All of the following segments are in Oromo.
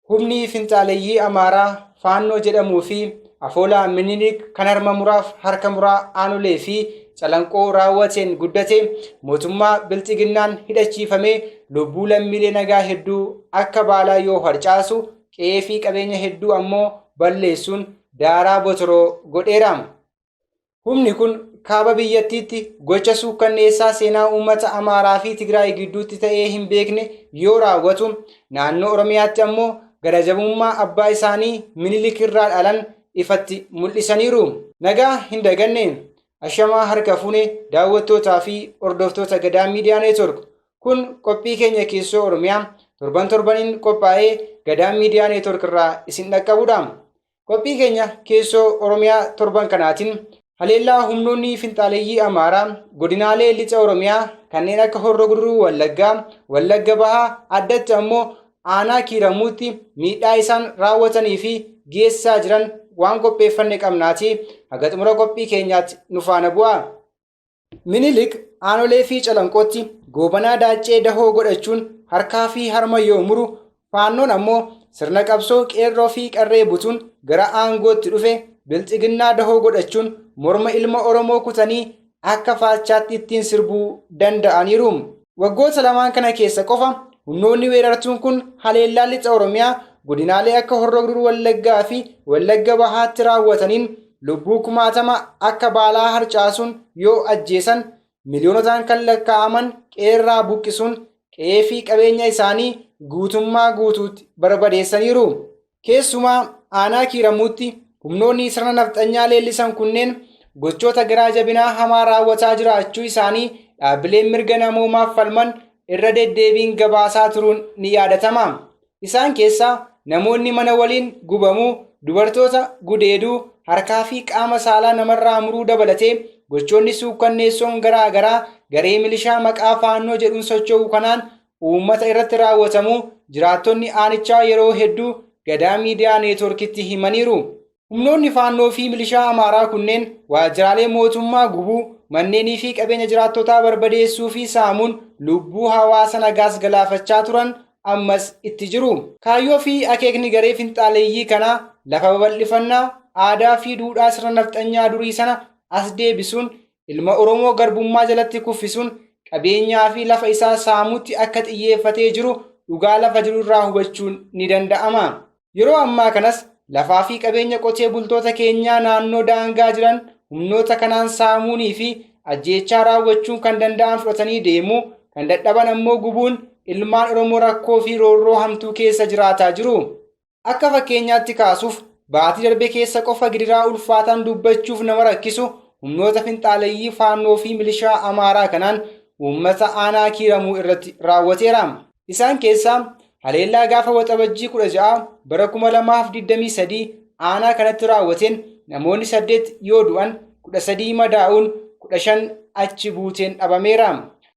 humni finxaaleeyyii Amaaraa Faannoo jedhamuu fi Afoolaa Minilik kan harma muraaf harka muraa aanolee fi calanqoo raawwateen guddate mootummaa bilxiginnaan hidhachiifamee lubbuu lammiilee nagaa hedduu akka baalaa yoo harcaasu qe'ee fi qabeenya hedduu ammoo balleessuun daaraa botoroo godheera. Humni kun kaaba biyyattiitti gocha suukkanneessaa seenaa uummata Amaaraa fi Tigraay gidduutti ta'ee hin beekne yoo raawwatu naannoo Oromiyaatti ammoo garajabummaa abbaa isaanii Minilik irraa dhalan ifatti mul'isaniiru. Nagaa hin daganne ashamaa harka fuune daawwattootaa fi hordoftoota Gadaa Miidiyaa Neetwork. Kun qophii keenya keessoo Oromiyaa torbaniin qophaa'ee Gadaa Miidiyaa Neetwork irraa isin dhaqqabudha. Qophii keenya keessoo Oromiyaa torban kanaatiin haleellaa humnoonni finxaaleeyyii Amaaraa godinaalee lixa Oromiyaa kanneen akka Horroo Guduruu Wallaggaa, Wallagga Bahaa addatti ammoo aanaa Kiiramuutti miidhaa isaan raawwatanii fi geessaa jiran waan qopheeffanne qabnaati haga xumura qophii keenyaatti nu faana bu'aa. Minilik aanolee fi calanqootti goobanaa daaccee dahoo godhachuun harkaa fi harma yoo muru, Faannoon ammoo sirna qabsoo qeerroo fi qarree butuun gara aangootti dhufe bilxiginnaa dahoo godhachuun morma ilma Oromoo kutanii akka faachaatti ittiin sirbuu danda'aniiru. Waggoota lamaan kana keessa qofa humnoonni weerartuun kun haleellaa lixa Oromiyaa godinaalee akka Horroo Guduruu Wallaggaa fi Wallagga Bahaatti raawwataniin lubbuu kumaatama akka baalaa harcaasuun yoo ajjeesan miliyoonotaan kan lakkaa'aman qeerraa buqqisuun qe'ee fi qabeenya isaanii guutummaa guutuutti barbadeessaniiru. Keessumaa aanaa Kiiramuutti humnoonni sirna nafxanyaa leellisan kunneen gochoota garaa jabinaa hamaa raawwataa jiraachuu isaanii dhaabbileen mirga namoomaaf falman irra deddeebiin gabaasaa turuun ni yaadatama. Isaan keessaa namoonni mana waliin gubamuu, dubartoota gudeeduu, harkaa fi qaama saalaa namarraa muruu dabalatee gochoonni suukkanneessoon garaa garaa garee milishaa maqaa Faannoo jedhuun socho'u kanaan uummata irratti raawwatamuu jiraattonni aanichaa yeroo hedduu Gadaa Miidiyaa Neetworkitti himaniiru. Humnoonni Faannoo fi milishaa Amaaraa kunneen waajjiraalee mootummaa gubuu, manneenii fi qabeenya jiraattotaa barbadeessuu fi saamuun lubbuu hawaasa nagaas galaafachaa turan ammas itti jiru. Kaayyoo fi akeekni garee finxaaleeyyii kanaa lafa babal'ifannaa aadaa fi duudhaa sirna nafxanyaa durii sana as deebisuun ilma Oromoo garbummaa jalatti kuffisuun qabeenyaa fi lafa isaa saamuutti akka xiyyeeffatee jiru dhugaa lafa jiru irraa hubachuun ni danda'ama. Yeroo ammaa kanas lafaa fi qabeenya qotee bultoota keenyaa naannoo daangaa jiran humnoota kanaan saamuunii fi ajjeechaa raawwachuun kan danda'an fudhatanii deemuu, kan dadhaban ammoo gubuun ilmaan Oromoo rakkoo fi roorroo hamtuu keessa jiraataa jiru. Akka fakkeenyaatti kaasuuf baatii darbe keessa qofa gidiraa ulfaataan dubbachuuf nama rakkisu humnoota finxaaleeyyii Faannoo fi milishaa Amaaraa kanaan uummata aanaa Kiiramuu irratti raawwateera. Isaan keessaa haleellaa gaafa waxabajjii 16 bara 2023 aanaa kanatti raawwateen namoonni 8 yoo du'an 13 madaa'uun 15 achi buuteen dhabameera.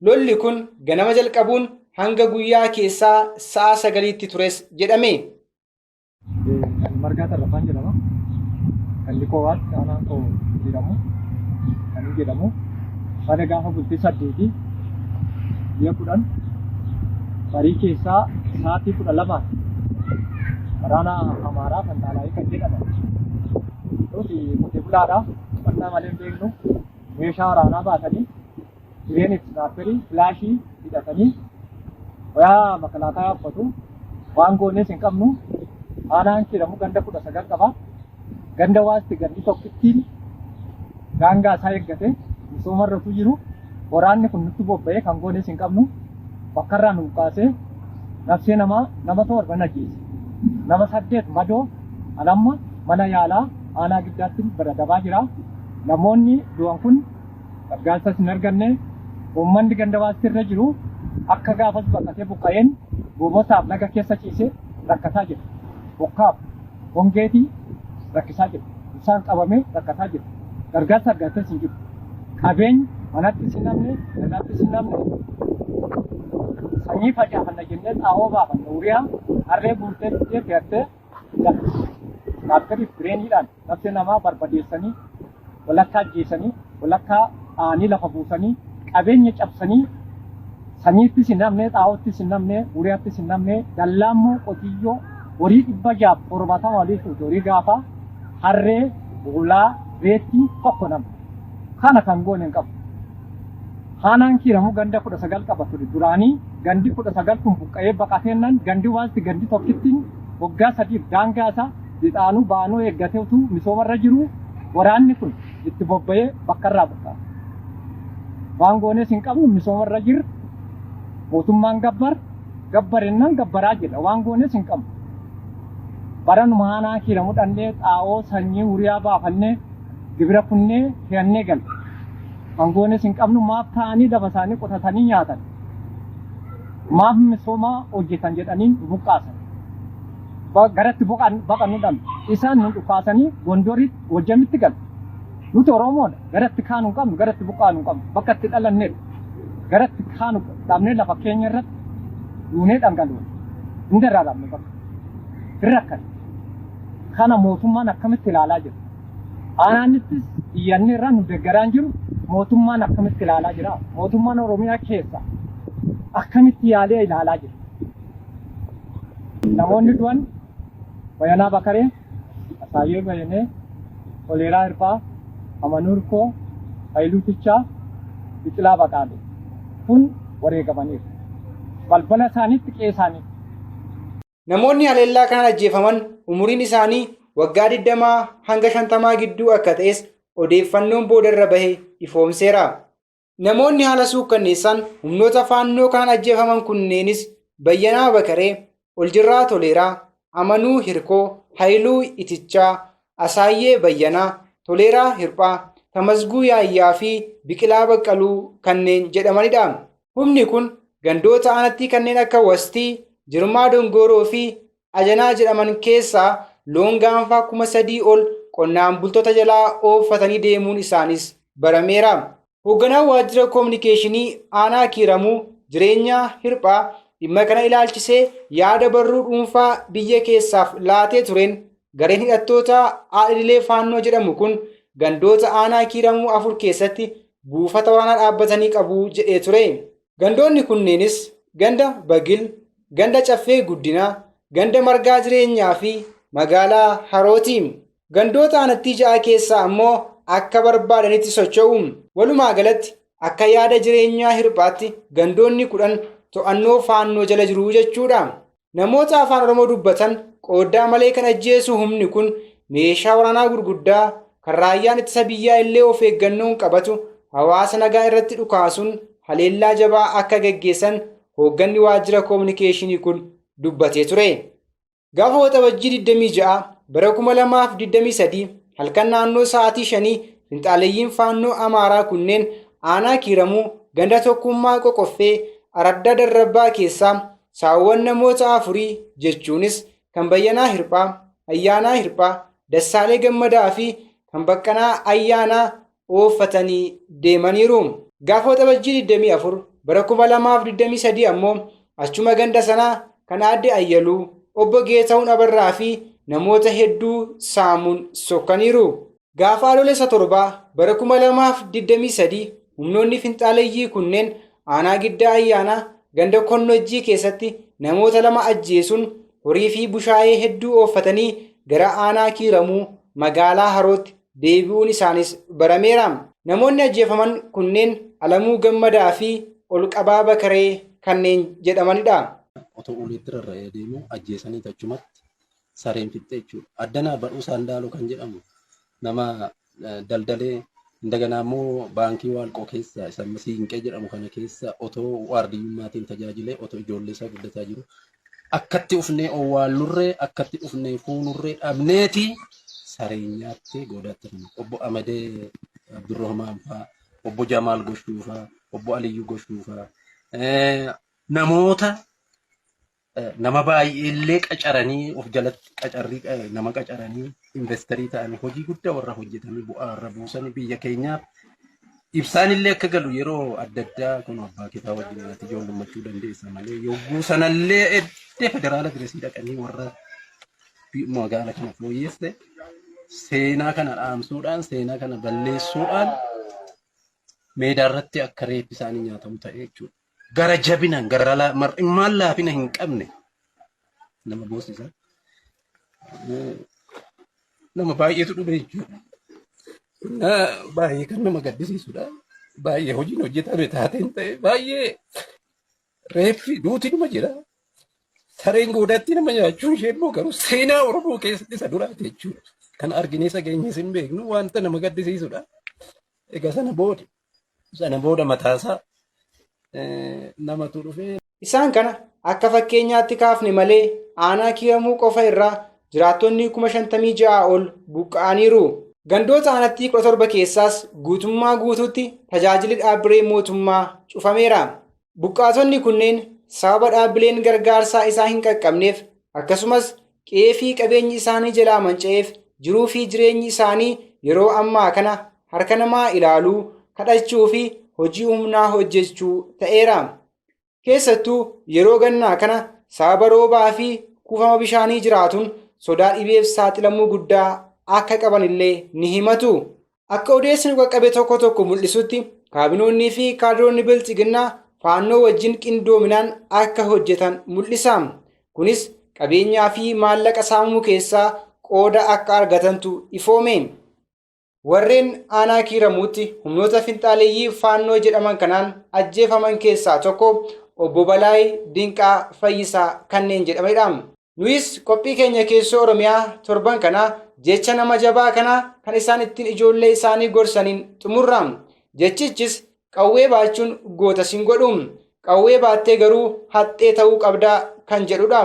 Lolli kun ganama jalqabuun hanga guyyaa keessaa sa'a 9tti tures jedhame. Margaa Tarrafaan jedhama. Kan Likoowaatti aanaan koo jedhamu. Kan jedhamu. Bara gaafa bultii 8 biyya 10 barii keessaa sa'aatii 12 waraana Amaaraa Finxaalaayii kan jedhaman. Nuti qotee bulaadhaa qonnaa malee beeknu meeshaa waraanaa baatanii jireen isnaapperii filaashii hidhatanii wayaa makalaakaa uffatu waan goonees hin qabnu. Aanaan Kiiramu ganda 19 qaba. Ganda waasti gandi tokkittiin daangaa isaa eeggate misoomarratu jiru. Waraanni kun nutti bobba'ee kan goonees hin qabnu. Bakkarraa nu kaasee nafsee nama torban ajjeese. Nama 8 madoo alamma mana yaalaa aanaa giddaatti baradabaa jira. Namoonni du'an kun gargaarsa hin arganne. Uummanni ganda waasti irra jiru akka gaafas baqatee buqqa'een goomotaaf laga keessa ciisee rakkataa jira. Bokkaaf hongeetii rakkisaa jira. Isaan qabamee rakkataa jira. Gargaarsa argates hin jiru. Qabeenyi manatti hin namne, dalaatti hin namne. Sanyii facaafanna jennee xaa'oo baafanna uriyaa harree buutee bitee fe'attee dhaabbatanii bireeniidhaan nafsee namaa barbadeessanii walakkaa ajjeesanii walakkaa aanii lafa buusanii qabeenya cabsanii sanyiittis hin namne, xaa'oottis hin namne, uriyaattis hin namne, dallaammoo qotiyyoo horii 670 walitti horii gaafa harree buulaa reetti tokko nama kana kan goone hin qabu. Haanaan kiiramu ganda 19 qaba ture duraanii gandi 19 kun buqqa'ee baqateennan gandi waanti gandi tokkittiin waggaa 3 daangaa isaa lixaanuu baanuu eeggatee utuu misoomarra jiru waraanni kun itti bobba'ee bakkarraa buqqa'a. Waan goones hin qabnu misoomarra jirra mootummaan gabbarennaan gabbaraa jedha waan goones hin qabnu. Baranuma haanaa kiiramu dhannee xaa'oo sanyii huriyaa baafannee gibira kunnee fe'annee galle. Waan goones hin qabnu maaf ta'anii lafa isaanii qotatanii nyaatan. Maaf misooma hojjetan jedhanii buqqaasan. Garatti baqannuudhaan isaan nu dhufaasanii Gondoritti Wajjamitti galu. Nuti Oromoodha. Garatti kaanu hin qabnu, garatti buqqaanu hin qabnu. Bakka itti dhalannedha. Garatti kaanu dhabnee lafa keenya irratti duunee dhangala'u. Hunda irraa dhabne bakka. Irrakkan. Kana mootummaan akkamitti ilaalaa jira? Aanaanittis iyyannee irraa nu deeggaraan jiru mootummaan akkamitti ilaalaa jira? Mootummaan Oromiyaa keessa akkamitti yaalee ilaalaa jira? Namoonni du'an Bayanaa Bakaree, Asaayyee Bayanee, Toleeraa Hirphaa, Amanuu Hirkoo, Haayiluu Tichaa, Biqilaa Baqaalee kun wareegamaniiru. Balbala isaaniitti qe'ee isaanii. Namoonni haleellaa kanaan ajjeefaman umuriin isaanii waggaa 20 hanga 50 gidduu akka ta'es odeeffannoon boodarra bahe ifoomseera. Namoonni haala suukkanneessaan humnoota faannoo kanaan ajjeefaman kunneenis Bayyanaa Bakaree, Oljirraa Toleeraa, Amanuu Hirkoo, Haayiluu Itichaa, Asaayyee Bayyanaa, Toleeraa Hirphaa, Tamasguu Yaayyaa fi Biqilaa Baqqaluu kanneen jedhamanidha. Humni kun gandoota aanatti kanneen akka Wastii, Jirmaa Dongoroo fi Ajanaa jedhaman keessaa loon gaanfaa 3,000 ol qonnaan bultoota jalaa ooffatanii deemuun isaanis barameera. Hoogganaan waajjira koominikeeshinii aanaa kiiramuu Jireenyaa Hirphaa dhimma kana ilaalchisee yaada barruu dhuunfaa biyya keessaaf laatee tureen gareen hidhattoota Aalilee Faannoo jedhamu kun gandoota aanaa kiiramuu 4 keessatti buufata waraanaa dhaabbatanii qabu jedhee ture. Gandoonni kunneenis ganda Bagil, ganda Caffee Guddinaa, ganda Margaa Jireenyaa fi magaalaa Harooti. Gandoota aanattii 6 keessaa ammoo akka barbaadanitti socho'u. Walumaa galatti akka yaada Jireenyaa Hirphaatti gandoonni 10 to'annoo faannoo jala jiru jechuudha. Namoota afaan Oromoo dubbatan qooddaa malee kan ajjeesu humni kun meeshaa waraanaa gurguddaa kan raayyaan ittisa biyyaa illee of eeggannoon qabatu hawaasa nagaa irratti dhukaasuun haleellaa jabaa akka gaggeessan hoogganni waajjira koominikeeshinii kun dubbatee ture. Gaafa waxabajjii 26 bara 2023 halkan naannoo sa'aatii 5 finxaaleeyyiin faannoo Amaaraa kunneen aanaa kiiramuu ganda tokkummaa qoqoffee Araddaa Darrabbaa keessaa saawwan namoota 4 jechuunis kan Bayyanaa Hirphaa, Ayyaanaa Hirphaa, Dassaalee Gammadaa fi kan Baqqanaa Ayyaanaa ooffatanii deemaniiru. Gaafa waxabajjii 24 bara 2023 ammoo achuma ganda sanaa kan aadde Ayyaluu, obbo Geetahuun Abarraa fi namoota hedduu saamuun sokkaniiru. Gaafa adoolessa 7 bara 2023 humnoonni finxaaleeyyii kunneen aanaa Giddaa Ayyaanaa ganda Konnojjii keessatti namoota 2 ajjeesuun horii fi bushaayee hedduu ooffatanii gara aanaa kiiramuu magaalaa Harootti deebi'uun isaanis barameera. Namoonni ajjeefaman kunneen Alamuu Gammadaa fi Olqabaa Bakaree kanneen jedhamanidha. Otoo ulitti rarra'ee deemu ajjeesanii achumatti sareen fixxee jechuudha. Addanaa Badhuu Saandaaloo kan jedhamu nama daldalee Indaganaa immoo baankii Waalqoo keessa isa Siinqee jedhamu kana keessa otoo waardiyyummaatiin tajaajilee otoo ijoollee isaa guddataa jiru akkatti ufnee owwaallurree akkatti ufnee fuunurree dhabneeti sareen nyaattee goodaatti obbo Amadee Abdurrahmaan fa'aa, obbo Jamaal Goshtuu fa'aa, obbo Aliyyuu Goshtuu fa'aa namoota nama baay'eellee qacaranii of jalatti qacarrii nama qacaranii investerii ta'anii hojii guddaa warra hojjetanii bu'aa warra buusanii biyya keenyaaf ibsaanillee akka galu yeroo adda addaa kun abbaa kitaaba wajjin ati ijoollummaachuu dandeessa malee yogguu sanallee eddee federaala diresii dhaqanii warra magaala kana fooyyesse seenaa kana dhaamsuudhaan seenaa kana balleessuudhaan meedaa irratti akka reeffi isaanii nyaatamu ta'e jechuudha. Gara jabinaan gara mar'immaan laafina hin qabne nama boosisan nama baay'eetu dhufe jechuudha. Baay'ee kan nama gaddisiisudha. Baay'ee hojiin hojjetame taateen ta'e baay'ee reeffi duutinuma jira. Sareen goodaatti nama nyaachuun ishee immoo garuu seenaa Oromoo keessatti isa duraati jechuudha. Kan arginee isa geenyes hin beeknu wanta nama gaddisiisudha. Egaa sana booda mataasaa namatu dhufee. Isaan kana akka fakkeenyaatti kaafne malee aanaa kiiramuu qofa irraa jiraattonni 56,000 ol buqqa'aniiru. Gandoota aanatti 17 keessaas guutummaa guutuutti tajaajilli dhaabbilee mootummaa cufameera. Buqqaatonni kunneen sababa dhaabbileen gargaarsaa isaa hin qaqqabneef akkasumas qe'ee fi qabeenyi isaanii jalaa manca'eef jiruu fi jireenyi isaanii yeroo ammaa kana harka namaa ilaaluu, kadhachuu fi hojii humnaa hojjechuu ta'eera. Keessattuu yeroo gannaa kana sababa roobaa fi kuufama bishaanii jiraatuun sodaa dhibeef saaxilamuu guddaa akka qaban illee ni himatu. Akka odeessni qaqqabe tokko mul'isutti kaabinoonnii fi kaadiroonni bilchiginnaa faannoo wajjin qindoominaan akka hojjetan mul'isa. Kunis qabeenyaa fi maallaqa saamuu keessaa qooda akka argatantu ifoome. Warreen aanaa kiiramuutti humnoota finxaaleeyyii faannoo jedhaman kanaan ajjeefaman keessaa tokko obbo Balaay Dinqaa Fayyisaa kanneen jedhamanidha. Nuyis qophii keenya keessoo Oromiyaa torban kana jecha nama jabaa kana kan isaan ittiin ijoollee isaanii gorsaniin xumurra. Jechichis qawwee baachuun goota sin godhu. Qawwee baattee garuu haxxee ta'uu qabdaa kan jedhudha.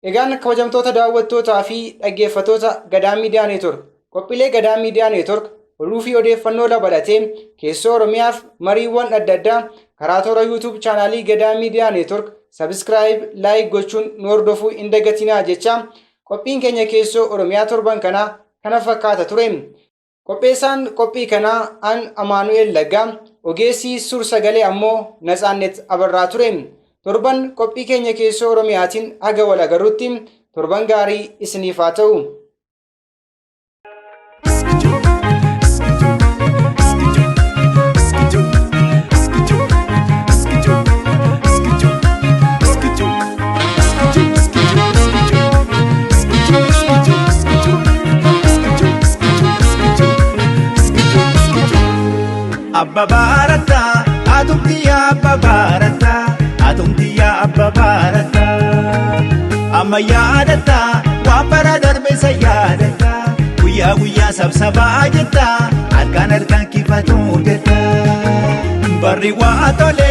Egaan kabajamtoota daawwattootaa fi dhaggeeffattoota Gadaa Miidiyaa Neetwork. Qophiilee Gadaa Miidiyaa Neetwork oduu fi odeeffannoo dabalatee keessoo Oromiyaaf mariiwwan adda addaa karaa toora YouTube chaanaalii Gadaa Miidiyaa Neetwork subscribe, like gochuun nu hordofuu hin dagatinaa jecha qophiin keenya keessoo Oromiyaa torban kanaa kana fakkaata ture. Qopheessaan qophii kanaa an Amaanu'el Laggaa, ogeessii suur sagalee ammoo Natsaannet Abarraa ture. Torban qophii keenya keessoo Oromiyaatiin haga wal agarruutti torban gaarii isiniif haa ta'u. Abba Barata, Atumtiya Abba Barata, Atumtiya Abba Barata. Amma yaadata, waan bara darbe isa yaadata. Guyyaa guyyaa sabsabaa jetta, harkaan kifatuu jetta. Barri waa tole,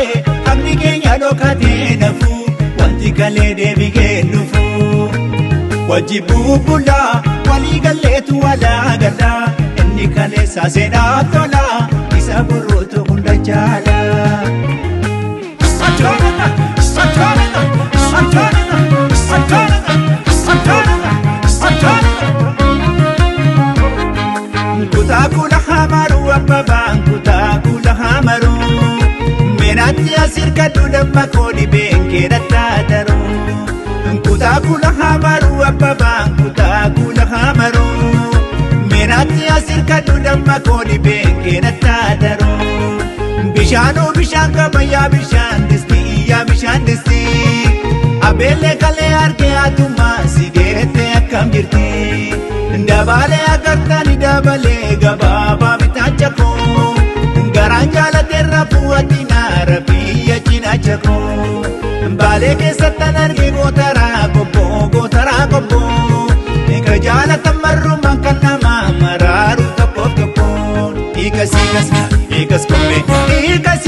abni keenya dhokatee nafu, wanti galee deebigee dhufu. Wajji bubbulaa, walii galleetu walaa gala, inni kaleessa seenaa tola. Saburutu hunda jala. Santonina, Santonina, Santonina, Santonina, Santonina, Santonina. Kutakula hamaru ababang kutakula hamaru. Menati asirka dula makodi benke datadaru. Kutakula hamaru ababang kutakula hamaru. Menati asirka dula makodi benke datadaru. Bishano bishanga maya bishandisti ya bishandisti. Abele kale arke atuma sigete akam jirti. Dabale agartani dabale gababa bitachako. Garanja la terra puatina rabiya chinachako. Bale ke satanarge gotara kopo. Eka jala tamarru mankana mararu kapo. Ikas kombe, ikas kombe, ikas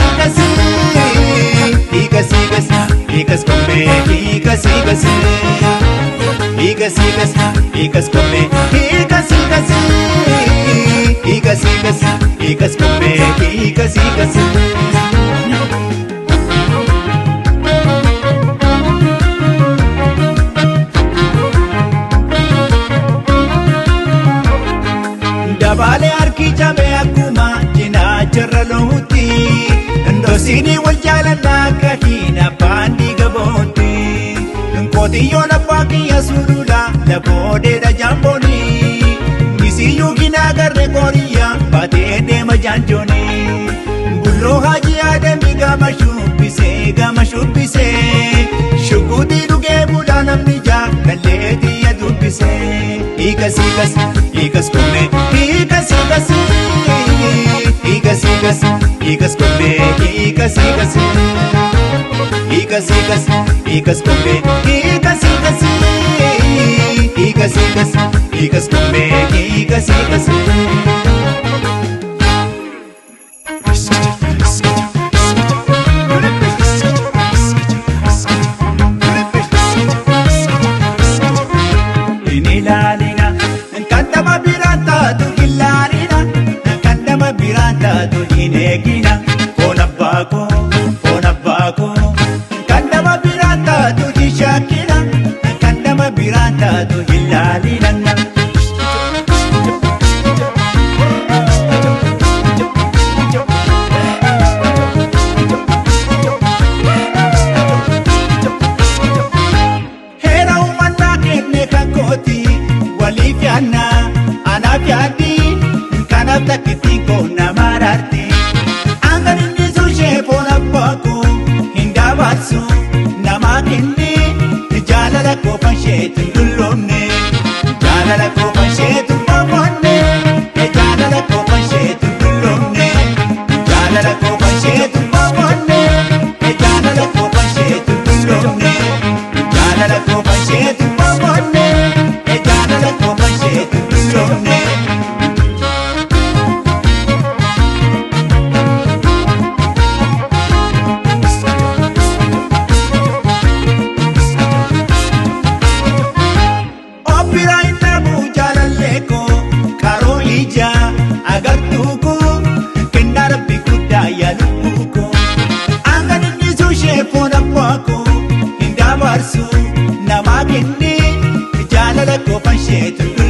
kombe, ikas kombe, ikas. Dabale arki jabe akuma jina jarra lohuti. Ndosini wal jalana kahina pandi gaboti. Nkoti yona paki ya sulula la bode da jamboni. Nisi yugina garre koria bate de majanjoni. Bullo haji ademi gama shubise. Shukudi duge bulanam nija kaleti ya dubise. hiikas hiikas hiikas koomee hiikas hiikas hiikas hiikas hiikas koomee hiikas hiikas hiikas hiikas hiikas koomee hiikas hiikas hiikas hiikas hiikas koomee hiikas hiikas. Inilaalina kan nama biraan taatu ilaalina kan nama biraan taatu hin eegina foon abbaa koo kan nama biraan taatu hin shakkina kan nama biraan taatu ilaalina. Waliif yaanna anaaf yaaddi kanaaf takkitti koona maraarti angan inni suushee foon abbaa koo hin dabarsu namaa kenni jaalala koofan sheetu dulloomne jaalala koofan sheetu boqonne jaalala koofan sheetu dulloomne jaalala koofan sheetu boqonne jaalala koofan sheetu dulloomne jaalala koofan sheetu boqonne. Agartuuko kenna rabbi guddaa yaaluuko angan inni suushee foon abbaa koo hin dabarsu namaa kenni jaalala koofan sheetu.